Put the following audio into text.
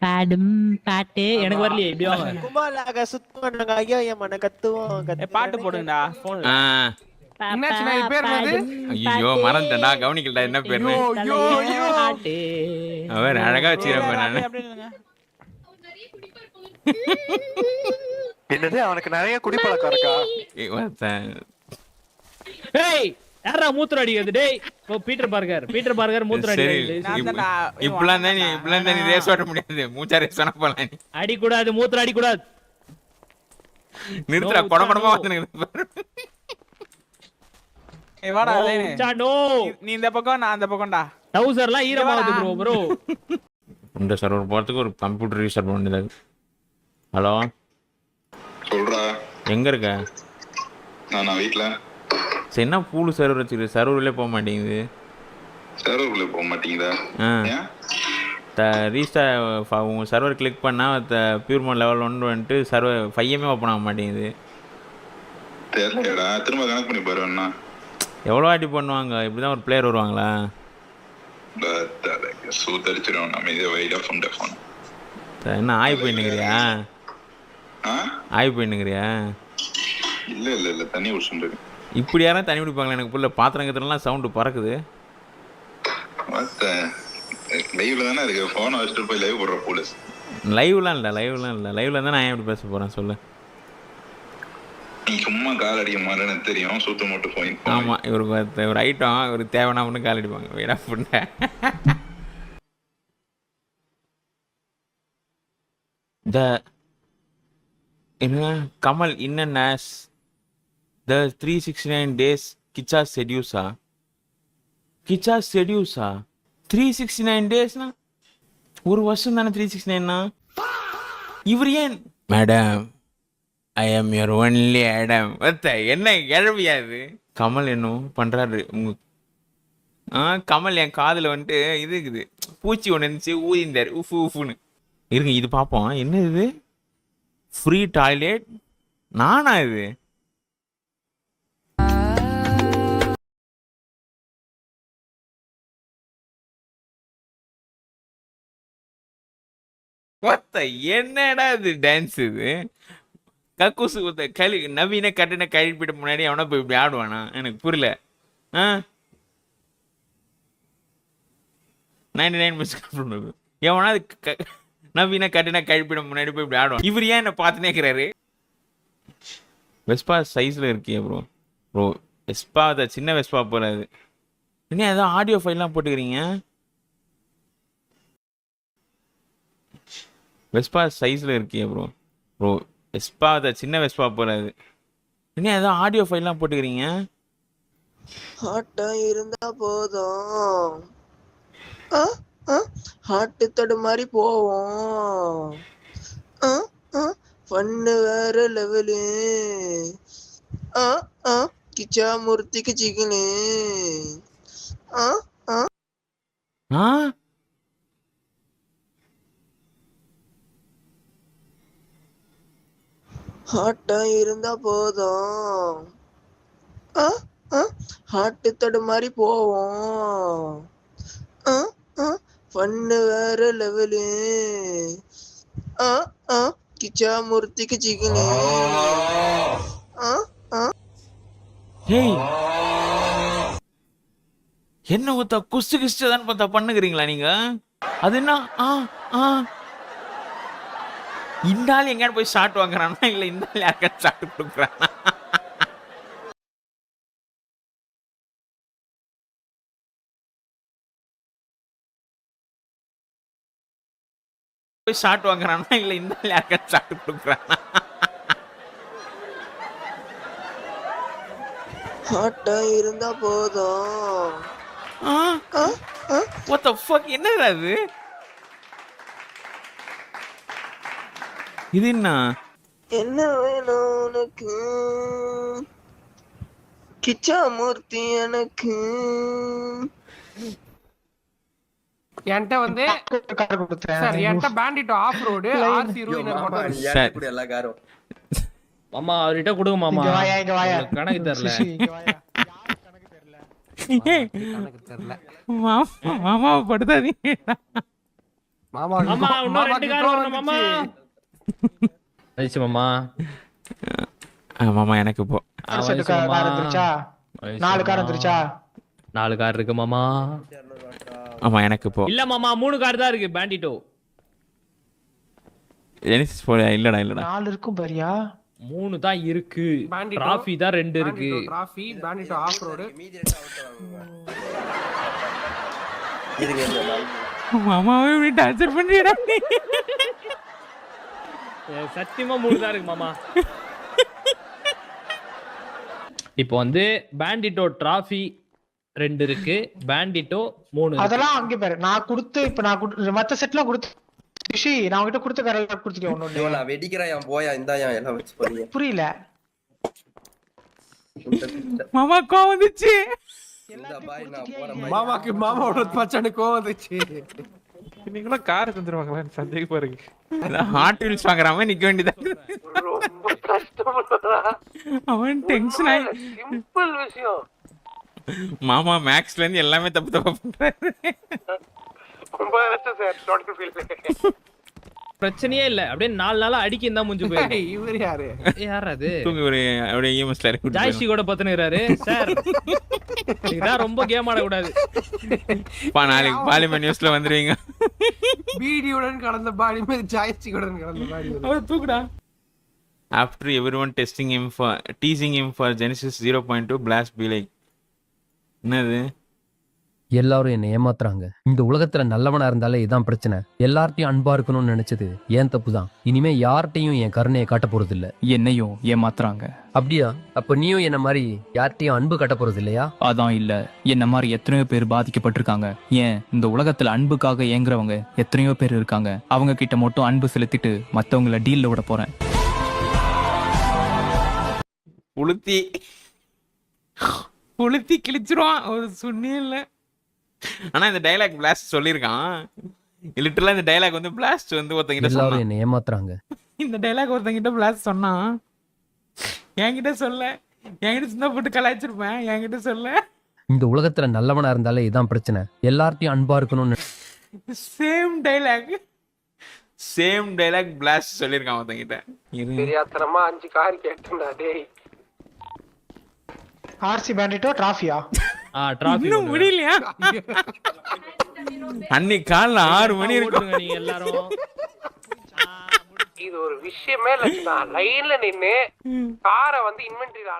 பாடும் பாட்டு எனக்கு வரலையே இப்படி வாங்க குமாலாக சுத்துவாங்க ஐயோ என் மன கத்துவோம் பாட்டு போடுங்கடா போன்ல என்னாச்சு நான் பேர் என்னது ஐயோ மறந்துட்டேன்டா கவனிக்கலடா என்ன பேரு அவர் அழகா வச்சிருப்பேன் நானு என்னது அவனுக்கு நிறைய குடிப்பழக்கம் இருக்கா ஏய் யாரா மூத்திர அடிக்கிறது டேய் ஓ பீட்டர் பார்கர் மூத்திர அடிக்கிறது இப்பலாம் தான் நீ ரேஸ் ஓட்ட முடியாது மூச்சா ரேஸ் பண்ண போலாம் நீ அடி கூடாது மூத்திர அடி கூடாது நிறுத்துடா கொடமா வந்து ஏய் வாடா சாண்டோ நீ இந்த பக்கம் நான் அந்த பக்கம்டா டவுசர்லாம் ஈரமாகுது ப்ரோ இந்த சர்வர் போறதுக்கு ஒரு கம்ப்யூட்டர் ரீஸ்டார்ட் பண்ண வேண்டியது. ஹலோ சொல்றா எங்க இருக்க? நான் வீட்ல. சரி என்ன பூலு சர்வர் வச்சிரு சர்வர்லயே போக மாட்டேங்குது. சர்வர்ல போக மாட்டேங்குதா? ரீஸ்டார்ட் உங்க சர்வர் கிளிக் பண்ணா பியூர் மோட் லெவல் 1 வந்துட்டு சர்வர் 5 ஓபன் ஆக மாட்டேங்குது. தெரியலடா திரும்ப கனெக்ட் பண்ணி பாரு அண்ணா. எவ்வளவு வாட்டி பண்ணுவாங்க இப்படிதான் ஒரு பிளேயர் வருவாங்களா? சூத்தரிச்சிரும் நம்ம இதை வைட் ஆஃப் பண்ண ஃபோன். என்ன ஆய் போயினுங்கறியா? ஆய் போயினுங்கறியா? இல்ல தண்ணி குடிச்சிட்டு இருக்கேன். இப்படி யாரும் தண்ணி குடிப்பாங்களா? எனக்கு புள்ள பாத்திரங்கத்துலலாம் சவுண்ட் பறக்குது. லைவ்ல தானே இருக்கு ஃபோன் வச்சிட்டு போய் லைவ் போடுற போலீஸ். லைவ்லாம் இல்ல லைவ்ல இருந்தா நான் எப்படி பேச போறேன் சொல்லு. நீ சும்மா கால் அடிக்க மாட்டேன்னு தெரியும் சூத்து மட்டும் போய். ஆமா இவருக்கு ஒரு ஐட்டம் ஒரு தேவையான ஒன்று கால் அடிப்பாங்க வீடா புண்ண. கமல் இன்ன the 369 days கிச்சா செடியூஸா 369 டேஸ்னா ஒரு வருஷம் தானே 369னா இவர் ஏன் madam I am your only Adam என்ன கிழவியாது கமல் என்னும் பண்றாரு கமல் என் காதுல வந்துட்டு இது இருக்குது பூச்சி ஒன்று இருந்துச்சு ஊதிந்தாரு உஃப்னு இருங்க இது பார்ப்போம் என்ன இது ஃப்ரீ டாய்லெட் நானா இது என்னடா இது டான்ஸ் இது கக்கூசு நவீன கட்டின கழிப்பிட்ட முன்னாடி அவனா போய் இப்படி ஆடுவானா எனக்கு புரியல. 99% எவனா நவீன கட்டின கழிப்பிட முன்னாடி போய் இப்படி ஆடுவான். இவர் ஏன் என்ன பார்த்துனே இருக்கிறாரு? வெஸ்பா சைஸ்ல இருக்கியா ப்ரோ வெஸ்பா அதை சின்ன வெஸ்பா போறாது. என்ன ஏதோ ஆடியோ ஃபைல்லாம் போட்டுக்கிறீங்க? வெஸ்பா சைஸ்ல இருக்கியா ப்ரோ வெஸ்பா அதை சின்ன வெஸ்பா போறாது. என்ன ஏதோ ஆடியோ ஃபைல்லாம் போட்டுக்கிறீங்க? ஹாட்டா இருந்தா போதும் ஹாட்டு தடு மாதிரி போவோம் பண்ணு வேற லெவலு கிச்சா மூர்த்திக்கு சிக்கனு ஹாட்டா இருந்தா போதும் ஹாட்டு தடு மாதிரி போவோம் பண்ணு வேற லெவலு கிச்சா மூர்த்திக்கு சிக்கனு என்ன ஒருத்தா குஸ்து கிஸ்தான் பார்த்தா பண்ணுகிறீங்களா நீங்க? அது என்ன இந்த ஆள் எங்கேயாவது போய் ஷாட் வாங்குறானா இல்லை இந்த ஆள் யாருக்காவது ஷாட் கொடுக்குறானா? போய் ஷாட் வாங்குறானா இல்லை இந்த ஆள் யாருக்காவது ஷாட் கொடுக்குறானா? ஹாட்டா இருந்தா போதும் what the fuck என்னடா இது? இது என்ன வேணும் உனக்கு கிச்சா மூர்த்தி எனக்கு என்கிட்ட வந்து சார் என்கிட்ட பேண்டிட் ஆஃப் ரோடு ஆர்சி ரூயினர் மட்டும் எல்லா காரும் மாமா அவர்கிட்ட கொடுங்க மாமா. கணக்கு தெரியல கணக்கு தெரியல மாமா படுத்தாதீங்க மாமா மாமா இன்னும் 2 கார் வரணும் மாமா. ஐச்சு மாமா. மாமா எனக்கு இப்போ கார் வந்துருச்சா? 4 கார் வந்துருச்சா? 4 கார் இருக்கு மாமா. ஆமா எனக்கு இப்போ இல்ல மாமா 3 கார் தான் இருக்கு பேண்டிட்டோ. ஜெனிசிஸ் போல இல்லடா 4 இருக்கும் பாரியா? 3 தான் இருக்கு. Bandito. டிராஃபி தான் 2 இருக்கு. Trophy bandito off road. மாமாவே இப்படி டார்ச்சர் பண்றியடா நீ. சத்தியமா 3 தான் இருக்கு மாமா. இப்போ வந்து பேண்டிட்டோ டிராஃபி 2 இருக்கு, பேண்டிட்டோ 3 இருக்கு. அதெல்லாம் அங்க பாரு. நான் கொடுத்து இப்ப நான் மத்த செட்லாம் கொடுத்து ரிஷி நான் உன்கிட்ட கொடுத்த காரெல்லாம் கொடுத்துட்டேன் ஒண்ணு. நான் வெடிக்கிறேன் போயா இந்தாயா எல்லாம் வச்சு போறீங்க. புரியல. மாமா கோவம் வந்துச்சு. மாமாக்கு மாமாவோட மச்சானு கோவம் வந்துச்சு. நீங்களா கார் தந்துருவாங்களான்னு சந்தேகம் பாருங்க. ஹாட் வீல்ஸ் வாங்குறாம நிக்க வேண்டியதா. ரொம்ப கஷ்டப்படுறா. அவன் டென்ஷன் ஆயி சிம்பிள் விஷயம். மாமா மேக்ஸ்ல இருந்து எல்லாமே தப்பு பண்றாரு. 9 லட்சம் சார் டோட்டல் ஃபீல். பிரச்சனையே இல்ல. அப்படியே 4 நாளா அடிக்க இருந்தா முடிஞ்சு போயிடும். இவர் யாரு? யார் அது? தூங்க ஒரு அப்படியே இஎம்எஸ்ல இருக்கு. ஜாய்ஸ்டி கூட பத்துனுறாரு சார். இதான் ரொம்ப கேம் ஆட கூடாது. நாளைக்கு பார்லிமெண்ட் நியூஸ்ல வந்துருவீங்க. வீடியோடன் கடந்த பாடி மாதிரி ஜாய்ஸ்டிக்குடன் கடந்த பாடி. அவர் தூக்குடா. After everyone teasing him for Genesis 0.2 blast be like என்னது? எல்லாரும் என்னை ஏமாத்துறாங்க. இந்த உலகத்துல நல்லவனா இருந்தாலே இதான் பிரச்சனை. எல்லார்ட்டையும் அன்பா இருக்கணும்னு நினைச்சது ஏன் தப்புதான். இனிமே யார்ட்டையும் என் கருணையை காட்ட போறது இல்ல. என்னையும் ஏமாத்துறாங்க. அப்படியா? அப்ப நீயும் என்ன மாதிரி யார்ட்டையும் அன்பு காட்ட போறது இல்லையா? அதான் இல்ல. என்ன மாதிரி எத்தனையோ பேர் பாதிக்கப்பட்டிருக்காங்க. ஏன் இந்த உலகத்துல அன்புக்காக ஏங்குறவங்க எத்தனையோ பேர் இருக்காங்க. அவங்க கிட்ட மட்டும் அன்பு செலுத்திட்டு மத்தவங்கள டீல்ல விட போறேன். புளுத்தி கிழிச்சிருவான் ஒரு சுண்ணியே இல்ல. ஆனா இந்த டைலாக் பிளாஸ்ட் சொல்லியிருக்கான். லிட்டரலா இந்த டைலாக் வந்து பிளாஸ்ட் வந்து ஒருத்தங்கிட்ட எல்லாரும் சொன்னான். என்னை ஏமாத்துறாங்க. இந்த டைலாக் ஒருத்தங்கிட்ட பிளாஸ்ட் சொன்னான். என்கிட்ட சொல்ல. என்கிட்ட சின்ன போட்டு கலாய்ச்சிருப்பேன். என்கிட்ட சொல்ல. இந்த உலகத்துல நல்லவனா இருந்தாலே இதான் பிரச்சனை. எல்லார்ட்டையும் அன்பா இருக்கணும்னு சேம் டைலாக் பிளாஸ்ட் சொல்லியிருக்கான் ஒருத்தங்கிட்ட. தெரியாதனமா 5 கார் கேட்டேன்டா டேய். ஆர்சி பேண்டிட்டோ டிராஃபியா? டிராஃபி இன்னும் முடியலையா? அன்னைக்கு காலைல 6 மணி இருக்கும். நீங்க எல்லாரும் இது ஒரு விஷயமே இல்ல. லைன்ல நின்னு காரை வந்து இன்வென்டரியில